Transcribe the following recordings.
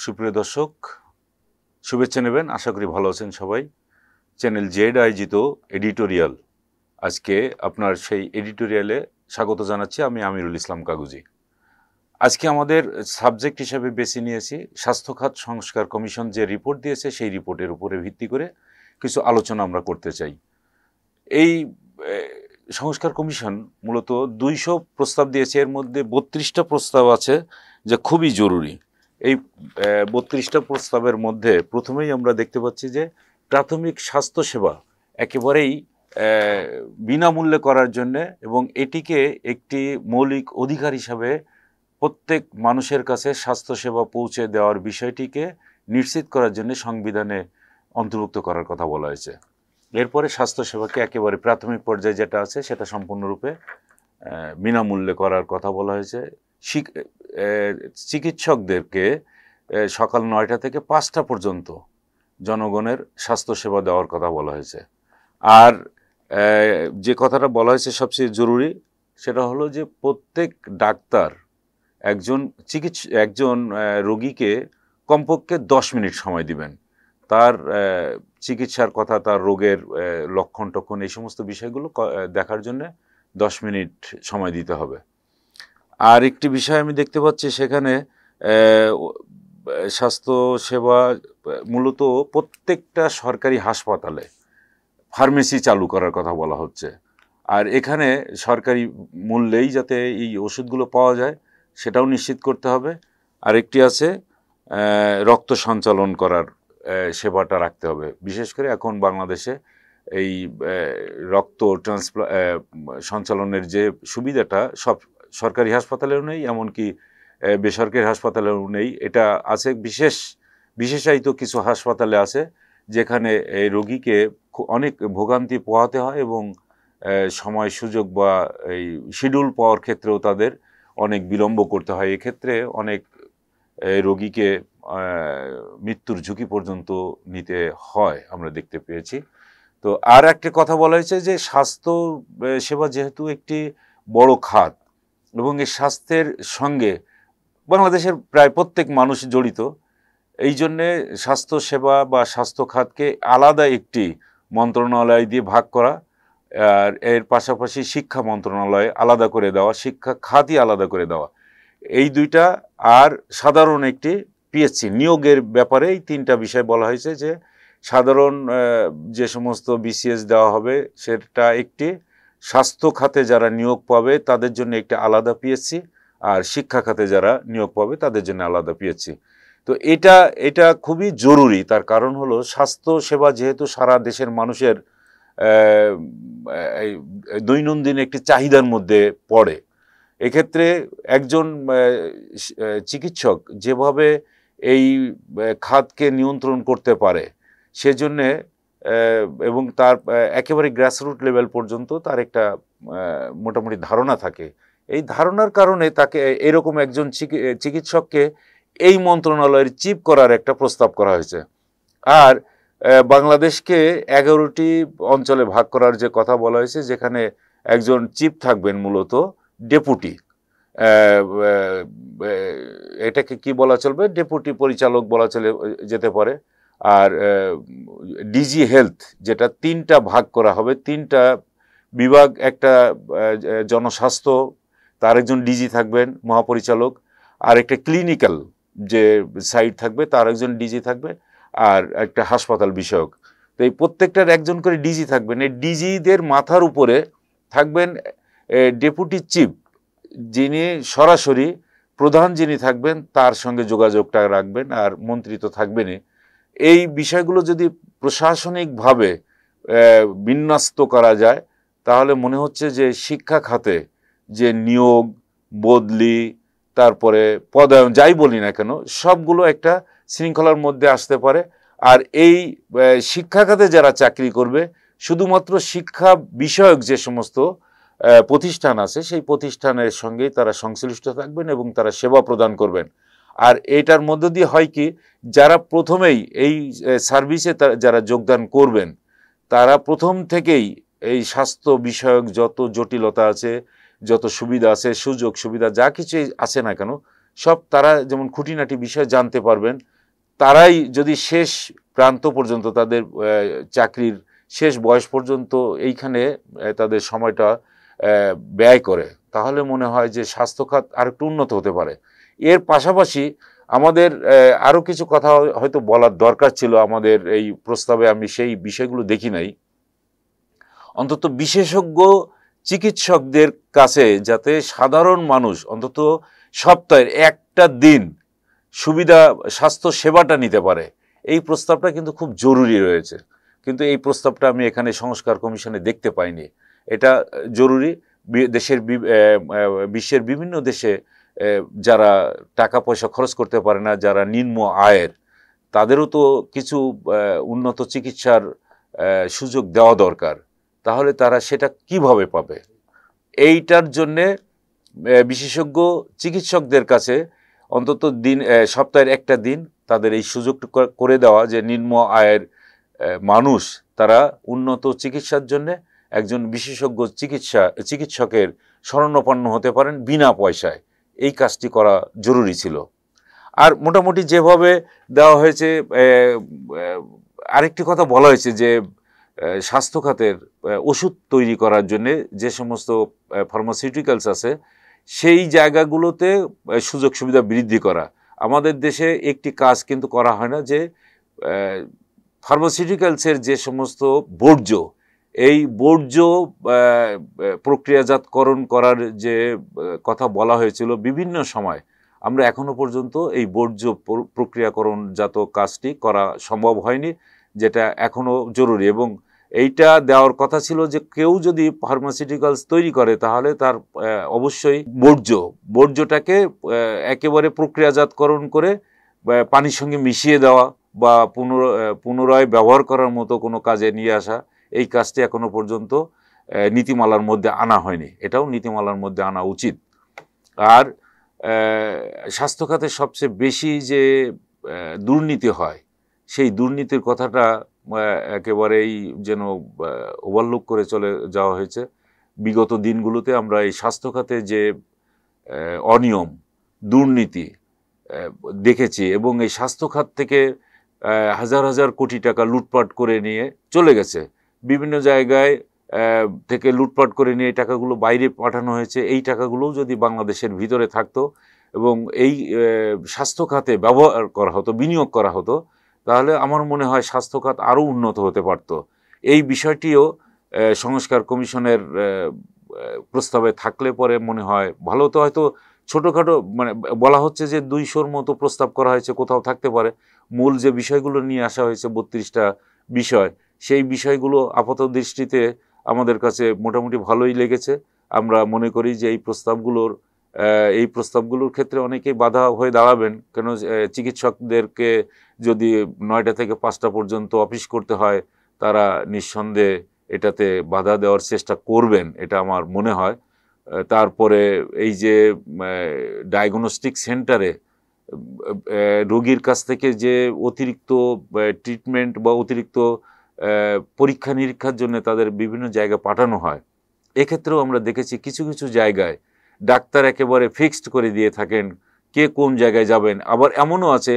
সুপ্রিয় দর্শক, শুভেচ্ছা নেবেন। আশা করি ভালো আছেন সবাই। চ্যানেল জেড আয়োজিত এডিটোরিয়াল, আজকে আপনার সেই এডিটোরিয়ালে স্বাগত জানাচ্ছি। আমি আমিরুল ইসলাম কাগুজি। আজকে আমাদের সাবজেক্ট হিসেবে বেছে নিয়েছি স্বাস্থ্য খাত সংস্কার কমিশন যে রিপোর্ট দিয়েছে, সেই রিপোর্টের উপরে ভিত্তি করে কিছু আলোচনা আমরা করতে চাই। এই সংস্কার কমিশন মূলত 200 প্রস্তাব দিয়েছে, এর মধ্যে 32টা প্রস্তাব আছে যা খুবই জরুরি। এই 32টা প্রস্তাবের মধ্যে প্রথমেই আমরা দেখতে পাচ্ছি যে প্রাথমিক স্বাস্থ্যসেবা একেবারেই বিনামূল্যে করার জন্যে এবং এটিকে একটি মৌলিক অধিকার হিসাবে প্রত্যেক মানুষের কাছে স্বাস্থ্যসেবা পৌঁছে দেওয়ার বিষয়টিকে নিশ্চিত করার জন্য সংবিধানে অন্তর্ভুক্ত করার কথা বলা হয়েছে। এরপরে স্বাস্থ্যসেবাকে একেবারে প্রাথমিক পর্যায়ে যেটা আছে সেটা সম্পূর্ণরূপে বিনামূল্যে করার কথা বলা হয়েছে। চিকিৎসকদেরকে সকাল 9টা থেকে 5টা পর্যন্ত জনগণের স্বাস্থ্যসেবা দেওয়ার কথা বলা হয়েছে। আর যে কথাটা বলা হয়েছে সবচেয়ে জরুরি, সেটা হলো যে প্রত্যেক ডাক্তার একজন রোগীকে কমপক্ষে 10 মিনিট সময় দিবেন। তার চিকিৎসার কথা, তার রোগের লক্ষণ টক্ষণ, এই সমস্ত বিষয়গুলো দেখার জন্য 10 মিনিট সময় দিতে হবে। আর একটি বিষয় আমি দেখতে পাচ্ছি সেখানে স্বাস্থ্যসেবা মূলত প্রত্যেকটা সরকারি হাসপাতালে ফার্মেসি চালু করার কথা বলা হচ্ছে। আর এখানে সরকারি মূল্যেই যাতে এই ওষুধগুলো পাওয়া যায় সেটাও নিশ্চিত করতে হবে। আরেকটি আছে রক্ত সঞ্চালন করার সেবাটা রাখতে হবে। বিশেষ করে এখন বাংলাদেশে এই রক্ত সঞ্চালনের যে সুবিধাটা সব সরকারি হাসপাতালেও নেই, এমনকি বেসরকারি হাসপাতালেও নেই। এটা আছে বিশেষায়িত কিছু হাসপাতালে আছে, যেখানে এই রোগীকে অনেক ভোগান্তি পোহাতে হয় এবং সময় সুযোগ বা এই শিডিউল পাওয়ার ক্ষেত্রেও তাদের অনেক বিলম্ব করতে হয়। এক্ষেত্রে অনেক রোগীকে মৃত্যুর ঝুঁকি পর্যন্ত নিতে হয়, আমরা দেখতে পেয়েছি। তো আর একটা কথা বলা হয়েছে যে স্বাস্থ্য সেবা যেহেতু একটি বড় খাত এবং এই স্বাস্থ্যের সঙ্গে বাংলাদেশের প্রায় প্রত্যেক মানুষ জড়িত, এই জন্যে স্বাস্থ্যসেবা বা স্বাস্থ্য খাতকে আলাদা একটি মন্ত্রণালয় দিয়ে ভাগ করা, আর এর পাশাপাশি শিক্ষা মন্ত্রণালয় আলাদা করে দেওয়া, শিক্ষা খাতই আলাদা করে দেওয়া, এই দুইটা। আর সাধারণ একটি পিএসসি নিয়োগের ব্যাপারে এই 3টা বিষয় বলা হয়েছে যে সাধারণ যে সমস্ত বিসিএস দেওয়া হবে সেটা একটি, স্বাস্থ্য খাতে যারা নিয়োগ পাবে তাদের জন্য একটি আলাদা পিএসসি, আর শিক্ষা খাতে যারা নিয়োগ পাবে তাদের জন্য আলাদা পিএসসি। তো এটা খুবই জরুরি। তার কারণ হলো স্বাস্থ্য সেবা যেহেতু সারা দেশের মানুষের দৈনন্দিন একটি চাহিদার মধ্যে পড়ে, এক্ষেত্রে একজন চিকিৎসক যেভাবে এই খাতকে নিয়ন্ত্রণ করতে পারে সেজন্যে এবং তার একেবারে গ্রাসরুট লেভেল পর্যন্ত তার একটা মোটামুটি ধারণা থাকে, এই ধারণার কারণে তাকে এরকম একজন চিকিৎসককে এই মন্ত্রণালয়ের চিফ করার একটা প্রস্তাব করা হয়েছে। আর বাংলাদেশকে 11টি অঞ্চলে ভাগ করার যে কথা বলা হয়েছে, যেখানে একজন চিফ থাকবেন মূলত ডেপুটি, এটাকে কি বলা চলবে, ডেপুটি পরিচালক বলা চলে যেতে পারে। আর ডিজি হেলথ, যেটা 3টা ভাগ করা হবে, 3টা বিভাগ, একটা জনস্বাস্থ্য, তার একজন ডিজি থাকবেন মহাপরিচালক, আর একটা ক্লিনিক্যাল যে সাইড থাকবে তার একজন ডিজি থাকবে, আর একটা হাসপাতাল বিষয়ক। তো এই প্রত্যেকটার একজন করে ডিজি থাকবেন। এই ডিজিদের মাথার উপরে থাকবেন ডেপুটি চিফ, যিনি সরাসরি প্রধান যিনি থাকবেন তার সঙ্গে যোগাযোগটা রাখবেন, আর মন্ত্রী তো থাকবেনই। এই বিষয়গুলো যদি প্রশাসনিকভাবে বিন্যস্ত করা যায় তাহলে মনে হচ্ছে যে শিক্ষা খাতে যে নিয়োগ, বদলি, তারপরে পদায়ন, যাই বলি না কেন, সবগুলো একটা শৃঙ্খলার মধ্যে আসতে পারে। আর এই শিক্ষা খাতে যারা চাকরি করবে, শুধুমাত্র শিক্ষা বিষয়ক যে সমস্ত প্রতিষ্ঠান আছে সেই প্রতিষ্ঠানের সঙ্গেই তারা সংশ্লিষ্ট থাকবেন এবং তারা সেবা প্রদান করবেন। আর এটার মধ্য দিয়ে হয় কি, যারা প্রথমেই এই সার্ভিসে যারা যোগদান করবেন তারা প্রথম থেকেই এই স্বাস্থ্য বিষয়ক যত জটিলতা আছে, যত সুবিধা আছে, সুযোগ সুবিধা যা কিছু আছে না কেন, সব তারা যেমন খুঁটিনাটি বিষয় জানতে পারবেন, তারাই যদি শেষ প্রান্ত পর্যন্ত তাদের চাকরির শেষ বয়স পর্যন্ত এইখানে তাদের সময়টা ব্যয় করে, তাহলে মনে হয় যে স্বাস্থ্য খাত আরেকটু উন্নত হতে পারে। এর পাশাপাশি আমাদের আরও কিছু কথা হয়তো বলার দরকার ছিল আমাদের এই প্রস্তাবে, আমি সেই বিষয়গুলো দেখি নাই। অন্তত বিশেষজ্ঞ চিকিৎসকদের কাছে যাতে সাধারণ মানুষ অন্তত সপ্তাহের একটা দিন সুবিধা স্বাস্থ্য সেবাটা নিতে পারে, এই প্রস্তাবটা কিন্তু খুব জরুরি রয়েছে। কিন্তু এই প্রস্তাবটা আমি এখানে সংস্কার কমিশনে দেখতে পাইনি। এটা জরুরি। বিশ্বের বিভিন্ন দেশে যারা টাকা পয়সা খরচ করতে পারে না, যারা নিম্ন আয়ের, তাদেরও তো কিছু উন্নত চিকিৎসার সুযোগ দেওয়া দরকার। তাহলে তারা সেটা কিভাবে পাবে? এইটার জন্যে বিশেষজ্ঞ চিকিৎসকদের কাছে অন্তত সপ্তাহের একটা দিন তাদের এই সুযোগটা করে দেওয়া, যে নিম্ন আয়ের মানুষ তারা উন্নত চিকিৎসার জন্য একজন বিশেষজ্ঞ চিকিৎসকের শরণাপন্ন হতে পারেন বিনা পয়সায়, এই কাজটি করা জরুরি ছিল। আর মোটামুটি যেভাবে দেওয়া হয়েছে, আরেকটি কথা বলা হয়েছে যে স্বাস্থ্য খাতের ওষুধ তৈরি করার জন্য যে সমস্ত ফার্মাসিউটিক্যালস আছে সেই জায়গাগুলোতে সুযোগ সুবিধা বৃদ্ধি করা। আমাদের দেশে একটি কাজ কিন্তু করা হয় না, যে ফার্মাসিউটিক্যালসের যে সমস্ত বর্জ্য, এই বর্জ্য প্রক্রিয়াজাতকরণ করার যে কথা বলা হয়েছিল বিভিন্ন সময়, আমরা এখনো পর্যন্ত এই বর্জ্য প্রক্রিয়াকরণজাত কাজটি করা সম্ভব হয়নি, যেটা এখনো জরুরি। এবং এইটা দেওয়ার কথা ছিল যে কেউ যদি ফার্মাসিউটিক্যালস তৈরি করে তাহলে তার অবশ্যই বর্জ্যটাকে একেবারে প্রক্রিয়াজাতকরণ করে পানির সঙ্গে মিশিয়ে দেওয়া বা পুনরায় ব্যবহার করার মতো কোনো কাজে নিয়ে আসা, এই কাজটি এখনো পর্যন্ত নীতিমালার মধ্যে আনা হয়নি। এটাও নীতিমালার মধ্যে আনা উচিত। আর স্বাস্থ্য খাতে সবচেয়ে বেশি যে দুর্নীতি হয়, সেই দুর্নীতির কথাটা একেবারেই যেন ওভারলুক করে চলে যাওয়া হয়েছে। বিগত দিনগুলোতে আমরা এই স্বাস্থ্য খাতে যে অনিয়ম, দুর্নীতি দেখেছি, এবং এই স্বাস্থ্য খাত থেকে হাজার হাজার কোটি টাকা লুটপাট করে নিয়ে চলে গেছে, বিভিন্ন জায়গায় থেকে লুটপাট করে নিয়ে এই টাকাগুলো বাইরে পাঠানো হয়েছে। এই টাকাগুলোও যদি বাংলাদেশের ভিতরে থাকতো এবং এই স্বাস্থ্য খাতে ব্যবহার করা হতো, বিনিয়োগ করা হতো, তাহলে আমার মনে হয় স্বাস্থ্য খাত আরও উন্নত হতে পারত। এই বিষয়টিও সংস্কার কমিশনের প্রস্তাবে থাকলে পরে মনে হয় ভালো হতো। হয়তো ছোটোখাটো মানে বলা হচ্ছে যে 200-র মতো প্রস্তাব করা হয়েছে, কোথাও থাকতে পারে। মূল যে বিষয়গুলো নিয়ে আসা হয়েছে 32টা বিষয়, সেই বিষয়গুলো আপাত দৃষ্টিতে আমাদের কাছে মোটামুটি ভালোই লেগেছে। আমরা মনে করি যে এই প্রস্তাবগুলোর ক্ষেত্রে অনেকেই বাধা হয়ে দাঁড়াবেন, কেন চিকিৎসকদেরকে যদি 9টা থেকে 5টা পর্যন্ত অফিস করতে হয়, তারা নিঃসন্দেহে এটাতে বাধা দেওয়ার চেষ্টা করবেন, এটা আমার মনে হয়। তারপরে এই যে ডায়াগনস্টিক সেন্টারে রোগীর কাছ থেকে যে অতিরিক্ত ট্রিটমেন্ট বা অতিরিক্ত পরীক্ষা নিরীক্ষার জন্য তাদের বিভিন্ন জায়গায় পাঠানো হয়, এক্ষেত্রেও আমরা দেখেছি কিছু কিছু জায়গায় ডাক্তার একেবারে ফিক্সড করে দিয়ে থাকেন কে কোন জায়গায় যাবেন। আবার এমনও আছে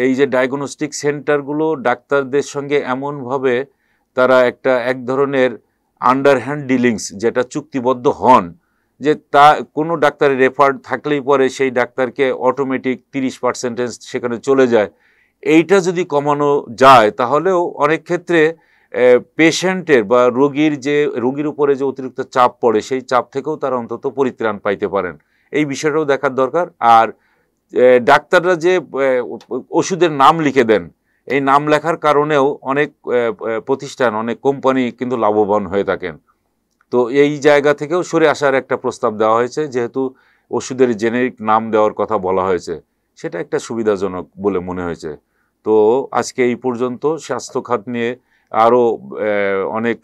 এই যে ডায়াগনস্টিক সেন্টারগুলো ডাক্তারদের সঙ্গে এমনভাবে তারা এক ধরনের আন্ডারহ্যান্ড ডিলিংস, যেটা চুক্তিবদ্ধ হন, যে তা কোনো ডাক্তারের রেফার থাকলেই পরে সেই ডাক্তারকে অটোমেটিক 30% সেখানে চলে যায়। এইটা যদি কমানো যায় তাহলেও অনেক ক্ষেত্রে পেশেন্টের বা রোগীর উপরে যে অতিরিক্ত চাপ পড়ে, সেই চাপ থেকেও তারা অন্তত পরিত্রাণ পাইতে পারেন। এই বিষয়টাও দেখার দরকার। আর ডাক্তাররা যে ওষুধের নাম লিখে দেন, এই নাম লেখার কারণেও অনেক প্রতিষ্ঠান, অনেক কোম্পানি কিন্তু লাভবান হয়ে থাকেন। তো এই জায়গা থেকেও সরে আসার একটা প্রস্তাব দেওয়া হয়েছে, যেহেতু ওষুধের জেনেরিক নাম দেওয়ার কথা বলা হয়েছে, সেটা একটা সুবিধাজনক বলে মনে হয়েছে। তো আজকে এই পর্যন্ত। স্বাস্থ্য খাত নিয়ে আরও অনেক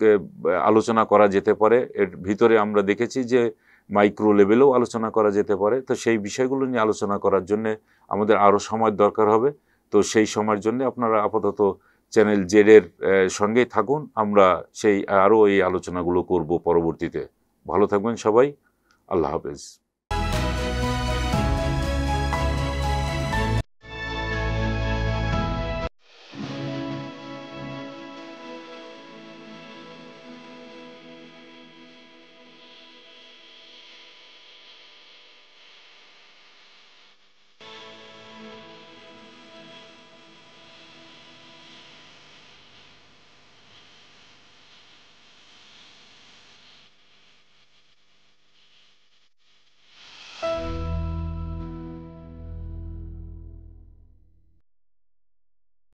আলোচনা করা যেতে পারে। এর ভিতরে আমরা দেখেছি যে মাইক্রো লেভেলেও আলোচনা করা যেতে পারে। তো সেই বিষয়গুলো নিয়ে আলোচনা করার জন্য আমাদের আরও সময় দরকার হবে। তো সেই সময়ের জন্য আপনারা আপাতত চ্যানেল জেডের সঙ্গেই থাকুন। আমরা আরও এই আলোচনাগুলো করব পরবর্তীতে। ভালো থাকবেন সবাই। আল্লাহ হাফেজ।